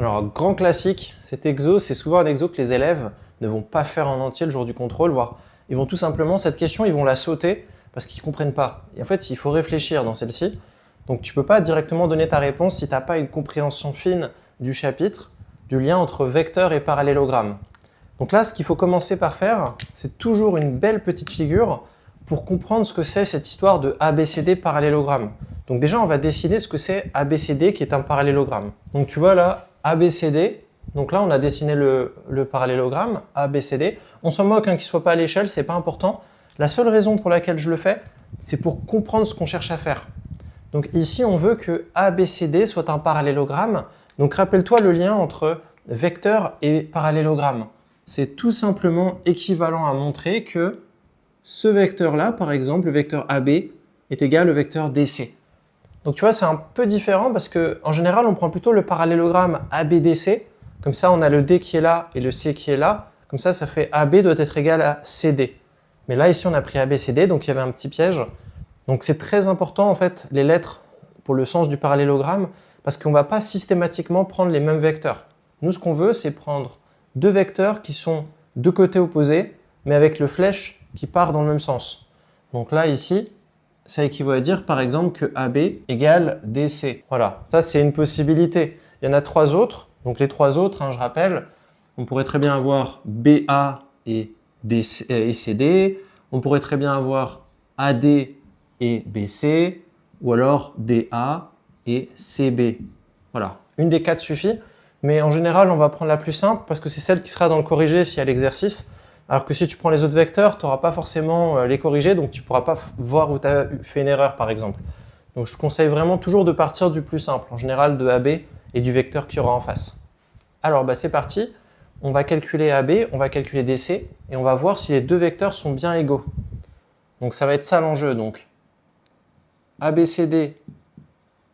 Alors, grand classique, cet exo, c'est souvent un exo que les élèves ne vont pas faire en entier le jour du contrôle, voire ils vont tout simplement, cette question, ils vont la sauter parce qu'ils ne comprennent pas. Et en fait, il faut réfléchir dans celle-ci. Donc, tu ne peux pas directement donner ta réponse si tu n'as pas une compréhension fine du chapitre, du lien entre vecteur et parallélogramme. Donc là, ce qu'il faut commencer par faire, c'est toujours une belle petite figure pour comprendre ce que c'est cette histoire de ABCD parallélogramme. Donc déjà, on va dessiner ce que c'est ABCD qui est un parallélogramme. Donc tu vois là, ABCD, donc là on a dessiné le parallélogramme ABCD. On s'en moque hein, qu'il ne soit pas à l'échelle, c'est pas important. La seule raison pour laquelle je le fais, c'est pour comprendre ce qu'on cherche à faire. Donc ici, on veut que ABCD soit un parallélogramme. Donc rappelle-toi le lien entre vecteur et parallélogramme. C'est tout simplement équivalent à montrer que ce vecteur-là, par exemple, le vecteur AB, est égal au vecteur DC. Donc tu vois, c'est un peu différent parce qu'en général, on prend plutôt le parallélogramme ABDC. Comme ça, on a le D qui est là et le C qui est là. Comme ça fait AB doit être égal à CD. Mais là, ici, on a pris ABCD, donc il y avait un petit piège. Donc c'est très important, en fait, les lettres pour le sens du parallélogramme, parce qu'on ne va pas systématiquement prendre les mêmes vecteurs. Nous, ce qu'on veut, c'est prendre deux vecteurs qui sont de côtés opposés, mais avec le flèche qui part dans le même sens. Donc là, ici, ça équivaut à dire, par exemple, que AB égale DC. Voilà, ça, c'est une possibilité. Il y en a trois autres. Donc les trois autres, hein, je rappelle, on pourrait très bien avoir BA et CD. On pourrait très bien avoir AD et BC, ou alors DA et CB. Voilà, une des quatre suffit. Mais en général, on va prendre la plus simple parce que c'est celle qui sera dans le corrigé s'il y a l'exercice. Alors que si tu prends les autres vecteurs, tu n'auras pas forcément les corrigés, donc tu ne pourras pas voir où tu as fait une erreur, par exemple. Donc je conseille vraiment toujours de partir du plus simple, en général de AB et du vecteur qu'il y aura en face. Alors c'est parti, on va calculer AB, on va calculer DC, et on va voir si les deux vecteurs sont bien égaux. Donc ça va être ça l'enjeu. Donc ABCD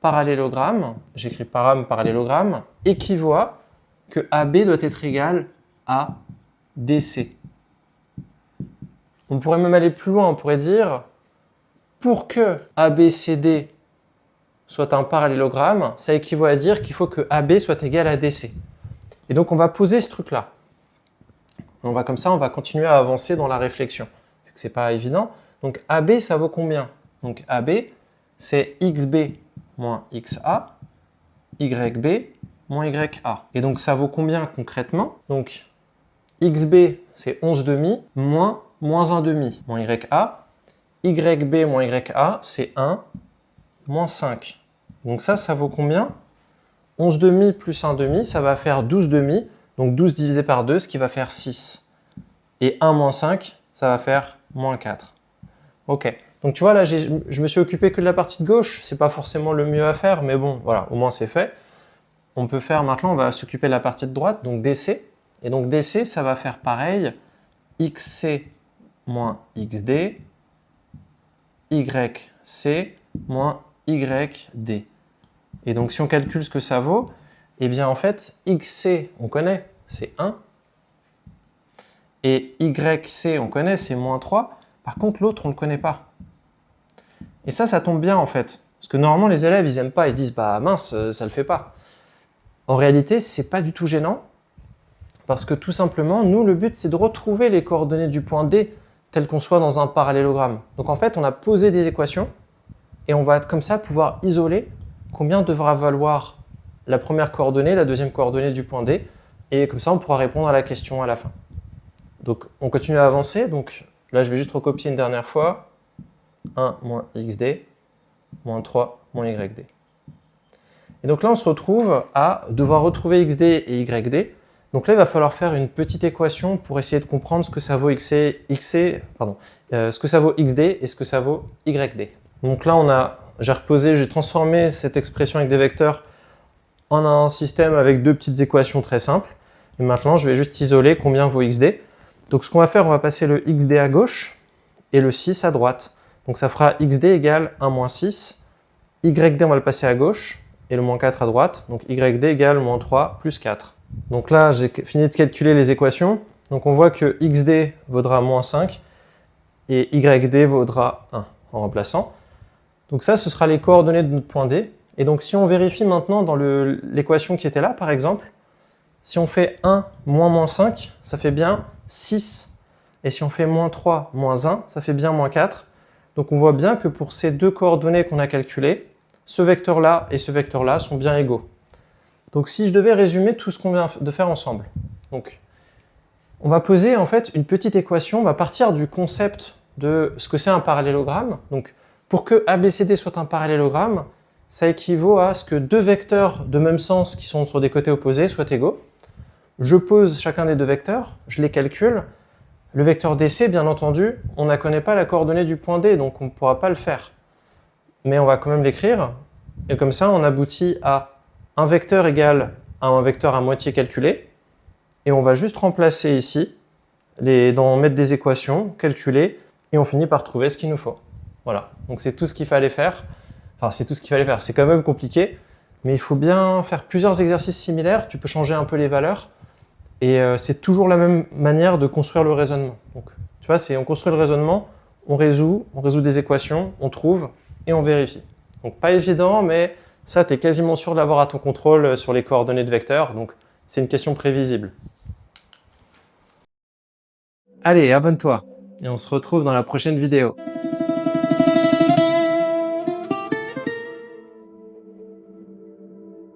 parallélogramme, j'écris parallélogramme, équivaut à que AB doit être égal à DC. On pourrait même aller plus loin, on pourrait dire, pour que ABCD soit un parallélogramme, ça équivaut à dire qu'il faut que AB soit égal à DC. Et donc on va poser ce truc-là. On va comme ça, on va continuer à avancer dans la réflexion, vu que ce n'est pas évident. Donc AB, ça vaut combien? Donc AB, c'est XB moins XA, YB moins YA. Et donc ça vaut combien concrètement? Donc XB, c'est 11,5 moins 1,5 moins YA. YB moins YA, c'est 1 moins 5. Donc ça vaut combien? 11,5 plus 1,5, ça va faire 12,5. Donc 12 divisé par 2, ce qui va faire 6. Et 1 moins 5, ça va faire moins 4. Ok. Donc tu vois, là, je me suis occupé que de la partie de gauche. C'est pas forcément le mieux à faire, mais bon, voilà, au moins c'est fait. On peut faire maintenant, on va s'occuper de la partie de droite, donc DC. Et donc DC, ça va faire pareil. XC moins XD, YC moins YD. Et donc si on calcule ce que ça vaut, eh bien en fait, XC, on connaît, c'est 1. Et YC, on connaît, c'est moins 3. Par contre, l'autre, on ne le connaît pas. Et ça tombe bien en fait. Parce que normalement, les élèves, ils n'aiment pas. Ils se disent, bah mince, ça ne le fait pas. En réalité, ce n'est pas du tout gênant. Parce que tout simplement, nous, le but, c'est de retrouver les coordonnées du point D tel qu'on soit dans un parallélogramme. Donc en fait, on a posé des équations et on va comme ça pouvoir isoler combien devra valoir la première coordonnée, la deuxième coordonnée du point D. Et comme ça, on pourra répondre à la question à la fin. Donc on continue à avancer. Donc là, je vais juste recopier une dernière fois. 1 moins XD, moins 3 moins YD. Et donc là, on se retrouve à devoir retrouver XD et YD. Donc là, il va falloir faire une petite équation pour essayer de comprendre ce que ça vaut ce que ça vaut XD et ce que ça vaut YD. Donc là, j'ai transformé cette expression avec des vecteurs en un système avec deux petites équations très simples. Et maintenant, je vais juste isoler combien vaut XD. Donc ce qu'on va faire, on va passer le XD à gauche et le 6 à droite. Donc ça fera XD égale 1 moins 6. YD, on va le passer à gauche et le moins 4 à droite. Donc YD égale moins 3 plus 4. Donc là, j'ai fini de calculer les équations. Donc on voit que XD vaudra moins 5 et YD vaudra 1 en remplaçant. Donc ça, ce sera les coordonnées de notre point D. Et donc si on vérifie maintenant dans l'équation qui était là, par exemple, Si on fait 1 moins -5, ça fait bien 6. Et si on fait -3, -1, ça fait bien -4. Donc on voit bien que pour ces deux coordonnées qu'on a calculées, ce vecteur-là et ce vecteur-là sont bien égaux. Donc si je devais résumer tout ce qu'on vient de faire ensemble, donc, on va poser en fait une petite équation, on va partir du concept de ce que c'est un parallélogramme. Donc pour que ABCD soit un parallélogramme, ça équivaut à ce que deux vecteurs de même sens qui sont sur des côtés opposés soient égaux. Je pose chacun des deux vecteurs, je les calcule. Le vecteur DC, bien entendu, on ne connaît pas la coordonnée du point D, donc on ne pourra pas le faire. Mais on va quand même l'écrire, et comme ça on aboutit à un vecteur égal à un vecteur à moitié calculé, et on va juste remplacer ici, mettre des équations, calculer, et on finit par trouver ce qu'il nous faut. Voilà, donc c'est tout ce qu'il fallait faire. Enfin, c'est tout ce qu'il fallait faire, c'est quand même compliqué, mais il faut bien faire plusieurs exercices similaires, tu peux changer un peu les valeurs, et c'est toujours la même manière de construire le raisonnement. Donc, tu vois, on construit le raisonnement, on résout des équations, on trouve, et on vérifie. Donc pas évident, mais ça, tu es quasiment sûr de l'avoir à ton contrôle sur les coordonnées de vecteurs, donc c'est une question prévisible. Allez, abonne-toi, et on se retrouve dans la prochaine vidéo.